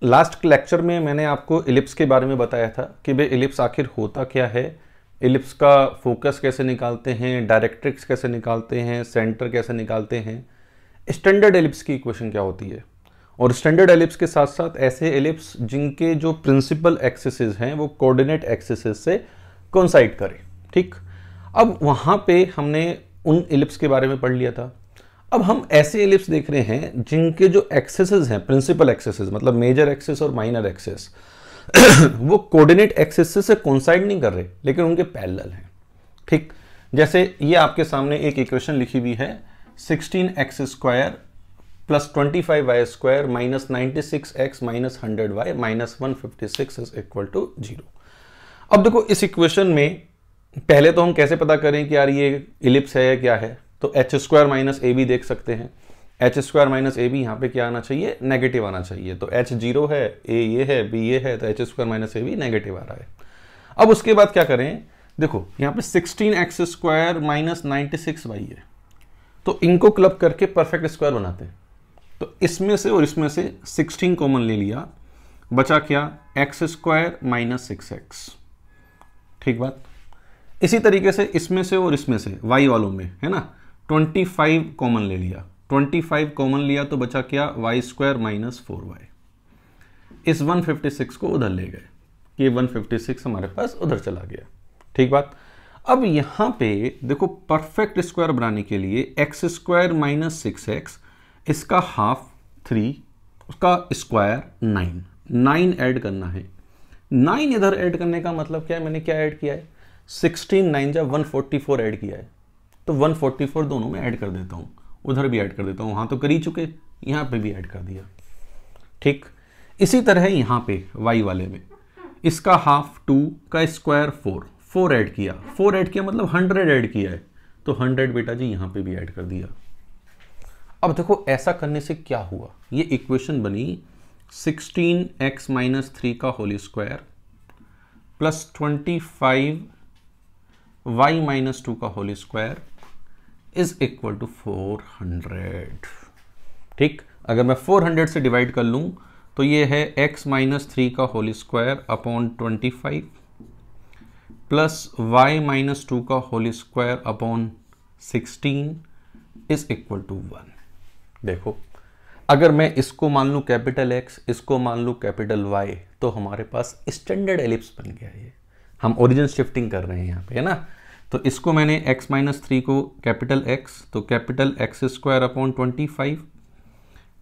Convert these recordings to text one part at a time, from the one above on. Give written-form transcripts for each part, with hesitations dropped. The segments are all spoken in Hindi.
लास्ट लेक्चर में मैंने आपको इलिप्स के बारे में बताया था कि भाई इलिप्स आखिर होता क्या है, इलिप्स का फोकस कैसे निकालते हैं, डायरेक्ट्रिक्स कैसे निकालते हैं, सेंटर कैसे निकालते हैं, स्टैंडर्ड एलिप्स की इक्वेशन क्या होती है, और स्टैंडर्ड एलिप्स के साथ साथ ऐसे एलिप्स जिनके जो प्रिंसिपल एक्सिसेस हैं वो कोऑर्डिनेट एक्सिसेस से कोइंसाइड करें। ठीक, अब वहाँ पे हमने उन एलिप्स के बारे में पढ़ लिया था। अब हम ऐसे एलिप्स देख रहे हैं जिनके जो एक्सेसेस हैं, प्रिंसिपल एक्सेसेस मतलब मेजर एक्सेस और माइनर एक्सेस वो कोऑर्डिनेट एक्सेस से कोइंसाइड नहीं कर रहे लेकिन उनके पैरेलल हैं। ठीक, जैसे ये आपके सामने एक इक्वेशन लिखी हुई है 16x² plus 25y² minus 96x minus 100y minus 156 is equal to 0। अब देखो इस इक्वेशन में पहले तो हम कैसे पता करें कि यार ये इलिप्स है या क्या है, तो h² माइनस ए बी देख सकते हैं। h² माइनस ए बी यहाँ पे क्या आना चाहिए, नेगेटिव आना चाहिए। तो h 0 है, a ये है, b ये है, तो h² minus a b negative आ रहा है। अब उसके बाद क्या करें, देखो यहाँ पे 16x² माइनस 96y है, तो इनको क्लब करके परफेक्ट स्क्वायर बनाते हैं। तो इसमें से और इसमें से 16 कॉमन ले लिया, बचा क्या x² माइनस 6x। ठीक बात। इसी तरीके से इसमें से और इसमें से y वालों में है ना 25 कॉमन ले लिया, 25 कॉमन लिया तो बचा क्या y² माइनस 4y। इस 156 को उधर ले गए, ये 156 हमारे पास उधर चला गया। ठीक बात। अब यहां पे देखो परफेक्ट स्क्वायर बनाने के लिए x² माइनस 6x, इसका हाफ 3, उसका स्क्वायर 9 ऐड करना है। 9 इधर ऐड करने का मतलब क्या है, मैंने क्या ऐड किया है 16 9 जा 144 ऐड किया है, तो 144 दोनों में ऐड कर देता हूं, उधर भी ऐड कर देता हूं, वहां तो कर ही चुके, यहां पे भी ऐड कर दिया। ठीक, इसी तरह यहां पे y वाले में इसका हाफ 2 का स्क्वायर 4 ऐड किया, 4 ऐड किया मतलब 100 ऐड किया है, तो 100 बेटा जी यहां पे भी ऐड कर दिया। अब देखो ऐसा करने से क्या हुआ, ये इक्वेशन बनी 16x माइनस 3 का whole square plus 25y minus 2 का whole square is equal to 400। ठीक, अगर मैं 400 से डिवाइड कर लूं तो ये है x माइनस 3 का whole square upon 25 plus y minus 2 का whole square upon 16 is equal to 1। देखो अगर मैं इसको मान लूं कैपिटल X, इसको मान लूं कैपिटल Y, तो हमारे पास स्टैंडर्ड एलिप्स बन गया। ये हम ओरिजिन शिफ्टिंग कर रहे हैं यहाँ पे, है ना। तो इसको मैंने x माइनस 3 को कैपिटल X, तो capital x² upon 25,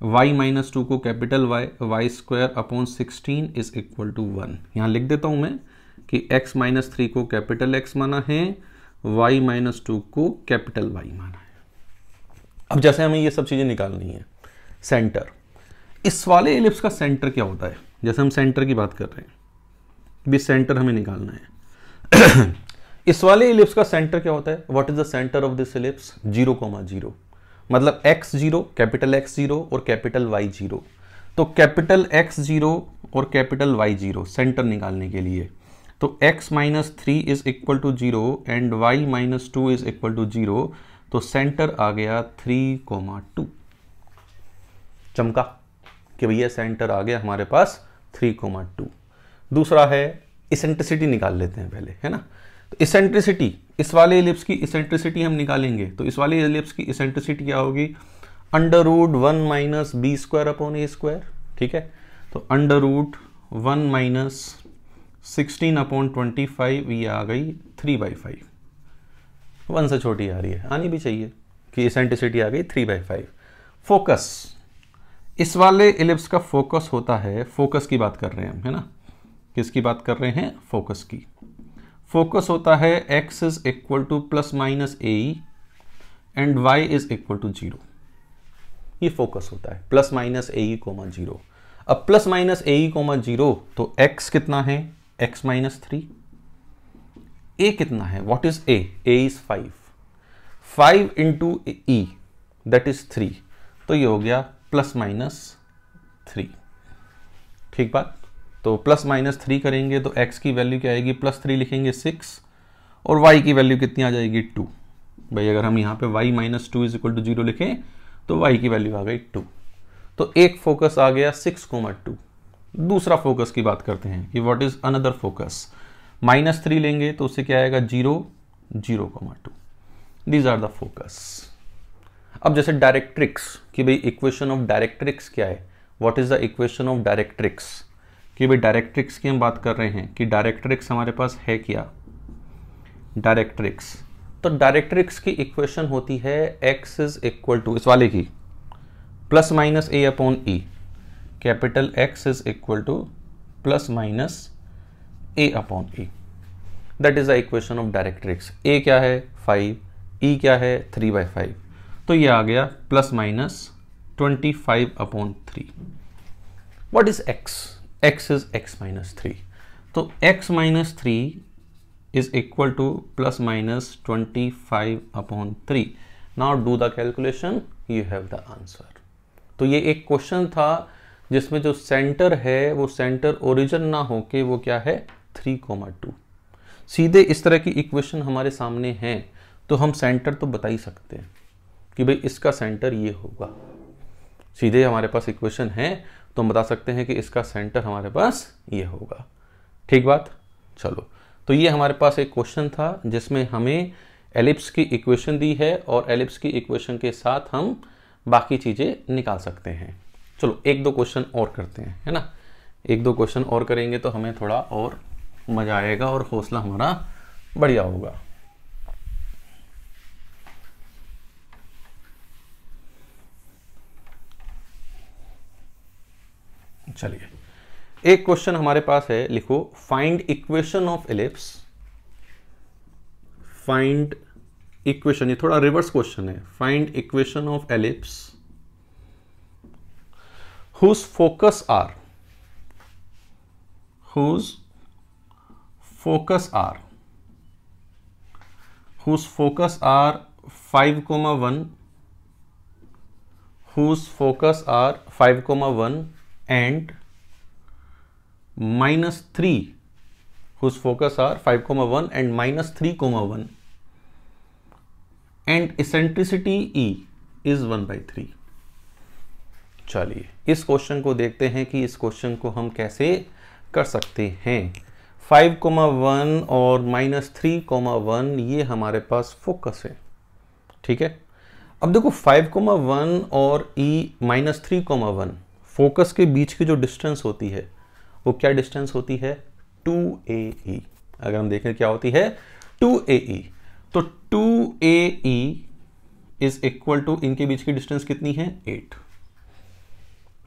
y minus 2 को capital y² upon 16 is equal to 1। यहाँ लिख देता हूँ मैं कि x माइनस 3 को कैपिटल X माना है, y माइनस 2 को कैपिटल Y माना है। अब जैसे हमें ये सब चीज़ें निकालनी है, सेंटर, इस वाले एलिप्स का सेंटर क्या होता है, जैसे हम सेंटर की बात कर रहे हैं, भी सेंटर हमें निकालना है। इस वाले एलिप्स का सेंटर क्या होता है, what is the centre of this ellipse, 0,0, मतलब x0 कैपिटल X0 और कैपिटल Y0। तो कैपिटल X0 और कैपिटल Y0 सेंटर निकालने के लिए, तो x minus 3 is equal to 0 and y minus 2 is equal to 0, तो सेंटर आ गया 3,2। चमका कि भैया सेंटर आ गया हमारे पास 3,2। दूसरा है इसेंट्रिसिटी निकाल लेते हैं पहले, है ना। तो इसेंट्रिसिटी, इस वाले एलिप्स की इसेंट्रिसिटी हम निकालेंगे, तो इस वाले एलिप्स की इसेंट्रिसिटी क्या होगी, √1 माइनस b² अपॉन a²। ठीक है, तो √1 माइनस 16 अपॉन 25, ये आ गई 3/5। 1 से छोटी आ रही है, आनी भी चाहिए कि इसेंट्रिसिटी आ गई 3/5। फोकस, इस वाले एलिप्स का फोकस होता है, फोकस की बात कर रहे हैं हम, है ना, किसकी बात कर रहे हैं, फोकस की। फोकस होता है x is equal to plus minus A and y is equal to 0। ये फोकस होता है प्लस माइनस ए कोमा 0। अब प्लस माइनस ए कोमा 0, तो x कितना है, x माइनस 3, a कितना है, what is a is 5 into e that is 3, तो ये हो गया प्लस माइनस 3। ठीक बात। तो प्लस माइनस 3 करेंगे तो x की वैल्यू क्या आएगी, प्लस 3 लिखेंगे 6, और y की वैल्यू कितनी आ जाएगी 2। भाई अगर हम यहाँ पे y minus 2 is equal to 0 लिखें तो y की वैल्यू आ गई 2। तो एक फोकस आ गया 6,2, दूसरा फोकस की बात करते हैं कि व्हाट इज अनदर फोकस। -3 लेंगे तो उससे क्या आएगा 0, 0,2। These are the focus. अब जैसे डायरेक्ट्रिक्स कि भाई इक्वेशन ऑफ डायरेक्ट्रिक्स क्या है, what is the equation of directrix, कि भाई डायरेक्ट्रिक्स की हम बात कर रहे हैं कि डायरेक्ट्रिक्स हमारे पास है क्या, डायरेक्ट्रिक्स। तो डायरेक्ट्रिक्स की इक्वेशन होती है x इज इक्वल टू इस वाले की +-a/e, capital X is equal to +-a/e। That is the equation of directrix. a क्या है 5, e क्या है 3/5, तो ये आ गया +-25/3। What is x? x is x-3, तो x-3 is equal to +-25/3। Now do the calculation, you have the answer। तो ये एक क्वेश्चन था जिसमें जो सेंटर है वो सेंटर ओरिजिन ना होके वो क्या है 3,2। सीधे इस तरह की इक्वेशन हमारे सामने है तो हम सेंटर तो बता ही सकते हैं कि भाई इसका सेंटर ये होगा। सीधे हमारे पास इक्वेशन है तो हम बता सकते हैं कि इसका सेंटर हमारे पास ये होगा। ठीक बात। चलो, तो ये हमारे पास एक क्वेश्चन था जिसमें हमें एलिप्स की इक्वेशन दी है और एलिप्स की इक्वेशन के साथ हम बाकी चीज़ें निकाल सकते हैं। चलो 1-2 क्वेश्चन और करते हैं, है ना। 1-2 क्वेश्चन और करेंगे तो हमें थोड़ा और मज़ा आएगा और हौसला हमारा बढ़िया होगा। चलिए, एक क्वेश्चन हमारे पास है, लिखो find equation of ellipse. Find equation, ये थोड़ा रिवर्स क्वेश्चन है। Find equation of ellipse whose focus are 5,1, whose focus are 5,1 and -3, whose focus are 5,1 and -3,1 and eccentricity E is 1/3। चलिए इस क्वेश्चन को देखते हैं कि इस क्वेश्चन को हम कैसे कर सकते हैं। 5,1 और -3,1 ये हमारे पास फोकस है। ठीक है, अब देखो 5,1 और -3,1 फोकस के बीच की जो डिस्टेंस होती है वो क्या डिस्टेंस होती है 2AE। अगर हम देखें क्या होती है 2AE, तो 2AE इज इक्वल टू, इनके बीच की डिस्टेंस कितनी है 8।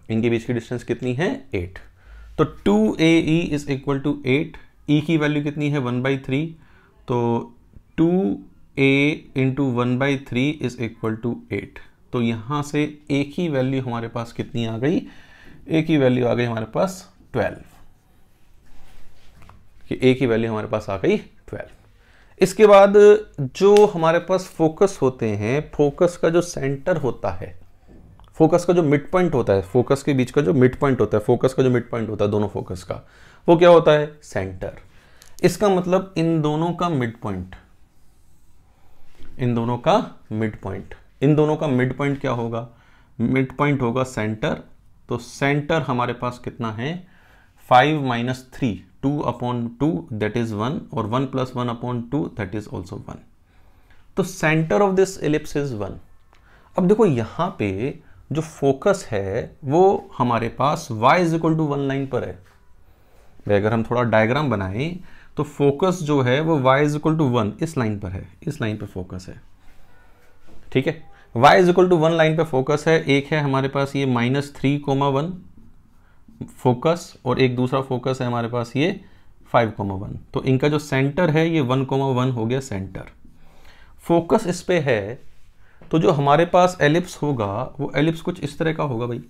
इनके बीच की डिस्टेंस कितनी है 8, तो 2AE is equal to 8। E की वैल्यू कितनी है 1/3, तो 2A into 1/3 is equal to 8। तो यहां से A की वैल्यू हमारे पास कितनी आ गई, A की वैल्यू आ गई हमारे पास 12, कि A की वैल्यू हमारे पास आ गई 12। इसके बाद जो हमारे पास फोकस होते हैं, फोकस का जो सेंटर होता है, फोकस का जो मिड पॉइंट होता है, फोकस के बीच का जो मिड पॉइंट होता है, फोकस का जो मिड पॉइंट होता है दोनों फोकस का, वो क्या होता है सेंटर। इसका मतलब इन दोनों का मिड पॉइंट, इन दोनों का मिड पॉइंट, इन दोनों का मिड पॉइंट क्या होगा, मिड पॉइंट होगा सेंटर। तो सेंटर हमारे पास कितना है 5 - 3, 2/2 दैट इज 1, और 1 + 1/2 दैट इज ऑल्सो 1। तो centre of this ellipse is 1। अब देखो यहां पे जो फोकस है वो हमारे पास y = 1 लाइन पर है। अगर हम थोड़ा डायग्राम बनाएं तो फोकस जो है वो y = 1 इस लाइन पर है, इस लाइन पे फोकस है। ठीक है, y = 1 लाइन पे फोकस है। एक है हमारे पास ये -3,1 फोकस, और एक दूसरा फोकस है हमारे पास ये 5,1। तो इनका जो सेंटर है ये 1,1 हो गया सेंटर। फोकस इस पे है, तो जो हमारे पास एलिप्स होगा वो एलिप्स कुछ इस तरह का होगा भाई,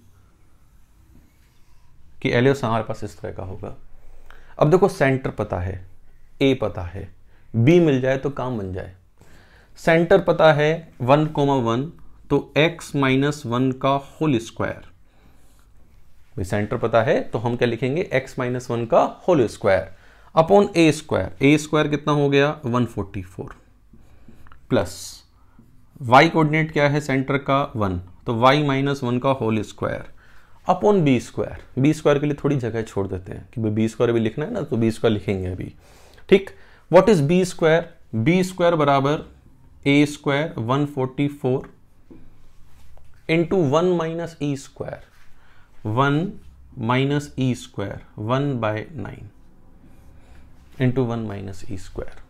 कि एलिप्स हमारे पास इस तरह का होगा। अब देखो सेंटर पता है, A पता है, B मिल जाए तो काम बन जाए। सेंटर पता है 1,1, तो x - 1 का होल स्क्वायर। भाई सेंटर पता है तो हम क्या लिखेंगे x - 1 का whole square upon A square. A square कितना हो गया 144, प्लस y कोऑर्डिनेट क्या है सेंटर का 1, तो y - 1 का whole square upon B square. B square के लिए थोड़ी जगह छोड़ देते हैं कि भाई बी स्क्वायर भी लिखना है ना, तो बी स्क्वायर लिखेंगे अभी। ठीक, what is B square? B square बराबर A square 144 into 1 minus E square, 1 minus E square 1/9 into 1 minus E square.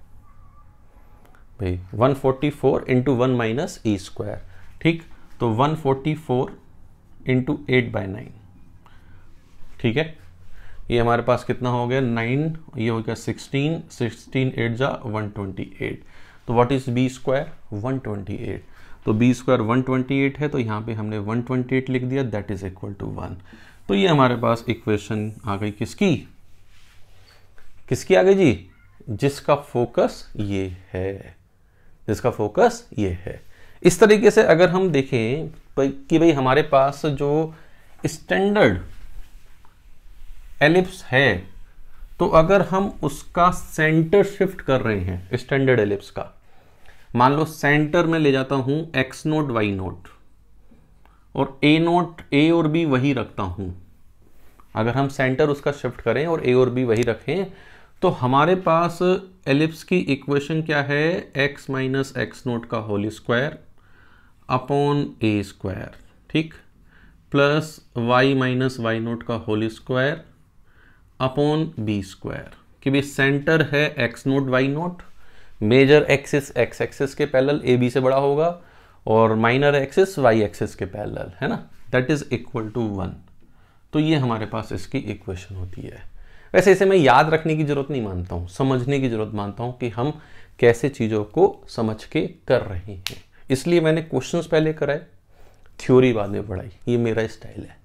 भाई 144 इंटू 1 माइनस ई स्क्वायर। ठीक, तो 144 इंटू 8/9। ठीक है, ये हमारे पास कितना हो गया 9, ये हो गया 16, 16 8 जा 128। तो व्हाट इज बी स्क्वायर? 128। तो बी स्क्वायर 128 है, तो यहाँ पे हमने 128 लिख दिया, दैट इज इक्वल टू 1। तो ये हमारे पास इक्वेशन आ गई किसकी? किसकी आ गई जी? जिसका फोकस ये है, जिसका फोकस ये है। इस तरीके से अगर हम देखें कि भाई हमारे पास जो स्टैंडर्ड एलिप्स है, तो अगर हम उसका सेंटर शिफ्ट कर रहे हैं स्टैंडर्ड एलिप्स का, मान लो सेंटर में ले जाता हूं x नोट y नोट और a नोट a और b वही रखता हूं, अगर हम सेंटर उसका शिफ्ट करें और a और b वही रखें, तो हमारे पास एलिप्स की इक्वेशन क्या है? x माइनस एक्स नोट का whole square upon a square, ठीक, plus y minus y naught का whole square upon B square. कि भाई सेंटर है x naught y naught, major axis x axis के पैरेलल a b से बड़ा होगा और माइनर एक्सिस y एक्सिस के पैरेलल, है ना, दैट इज इक्वल टू 1। तो ये हमारे पास इसकी इक्वेशन होती है। वैसे इसे मैं याद रखने की जरूरत नहीं मानता हूँ, समझने की जरूरत मानता हूँ कि हम कैसे चीज़ों को समझ के कर रहे हैं। इसलिए मैंने क्वेश्चंस पहले कराए, थ्योरी बाद में पढ़ाई। ये मेरा स्टाइल है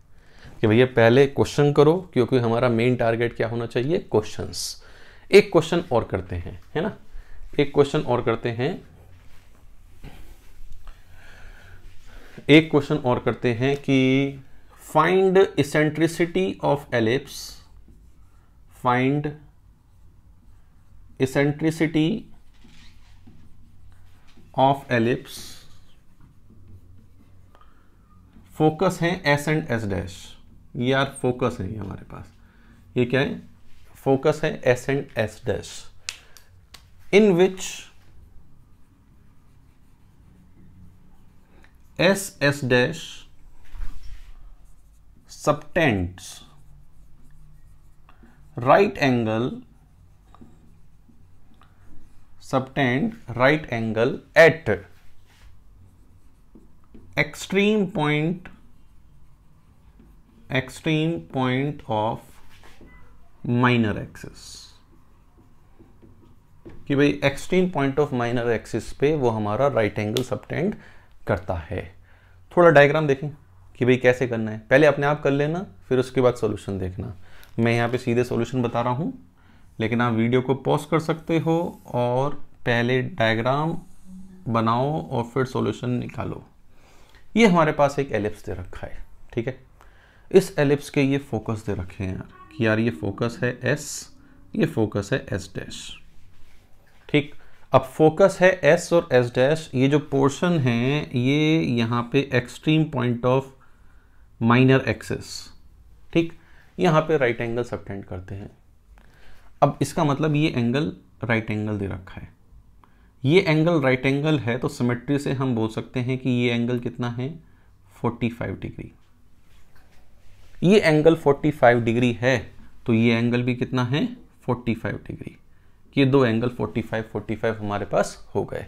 कि भैया पहले क्वेश्चन करो, क्योंकि हमारा मेन टारगेट क्या होना चाहिए? क्वेश्चंस। एक क्वेश्चन और करते हैं, है ना, एक क्वेश्चन और करते हैं, एक क्वेश्चन और करते हैं कि find eccentricity of ellipse, find eccentricity of ellipse, focus है एस एंड एस डैश। यार फोकस है ये हमारे पास, ये क्या है? फोकस है S and S dash, in which S S dash subtends right angle, subtend right angle at extreme point of minor axis। कि भाई extreme point of minor axis पे वो हमारा राइट एंगल सबटेंड करता है। थोड़ा डायग्राम देखें कि भाई कैसे करना है, पहले अपने आप कर लेना, फिर उसके बाद सॉल्यूशन देखना। मैं यहाँ पे सीधे सॉल्यूशन बता रहा हूँ, लेकिन आप वीडियो को पॉज कर सकते हो और पहले डायग्राम बनाओ और फिर सॉल्यूशन निकालो। ये हमारे पास एक एलिप्स दे रखा है, ठीक है। इस एलिप्स के ये फोकस दे रखे हैं यार, कि यार ये फोकस है एस, ये फोकस है एस डैश, ठीक। अब फोकस है एस और एस डैश, ये जो पोर्शन है ये यहाँ पे extreme point of minor axis, ठीक, यहाँ पे राइट एंगल सबटेंड करते हैं। अब इसका मतलब ये एंगल राइट एंगल दे रखा है, ये एंगल राइट एंगल है, तो सिमेट्री से हम बोल सकते हैं कि ये एंगल कितना है 45 डिग्री। ये एंगल 45 डिग्री है, तो ये एंगल भी कितना है 45 डिग्री। ये दो एंगल 45 हमारे पास हो गए।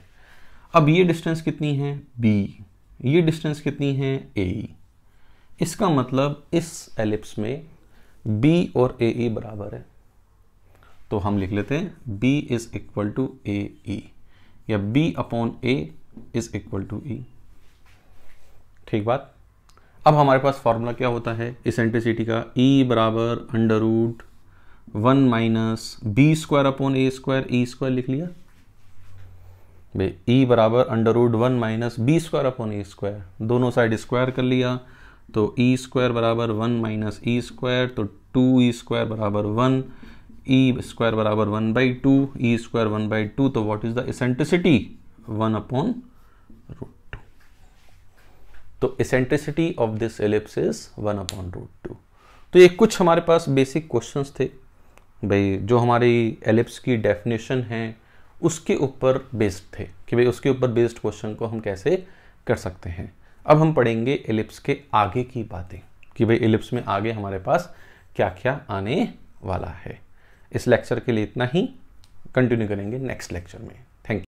अब ये डिस्टेंस कितनी है b, ये डिस्टेंस कितनी है AE। इसका मतलब इस एलिप्स में b और AE बराबर है, तो हम लिख लेते हैं b is equal to AE, या b upon A is equal to E, ठीक बात। अब हमारे पास फॉर्मूला क्या होता है इसेंट्रिसिटी का? E बराबर under root 1 minus b square upon a square, e square लिख लिया भाई। ई बराबर under root 1 minus b square upon a square, दोनों साइड स्क्वायर कर लिया, तो ई स्क्वायर बराबर 1 माइनस ई स्क्वायर, तो 2 ई स्क्वायर बराबर 1, ई स्क्वायर बराबर 1/2, ई स्क्वायर 1/2, तो what is the eccentricity 1 upon root 2। तो eccentricity of this ellipse is 1/√2। तो ये कुछ हमारे पास बेसिक क्वेश्चंस थे भाई, जो हमारी एलिप्स की डेफिनेशन है उसके ऊपर बेस्ड थे कि भाई उसके ऊपर बेस्ड क्वेश्चन को हम कैसे कर सकते हैं। अब हम पढ़ेंगे एलिप्स के आगे की बातें कि भाई एलिप्स में आगे हमारे पास क्या क्या आने वाला है। इस लेक्चर के लिए इतना ही, कंटिन्यू करेंगे नेक्स्ट लेक्चर में।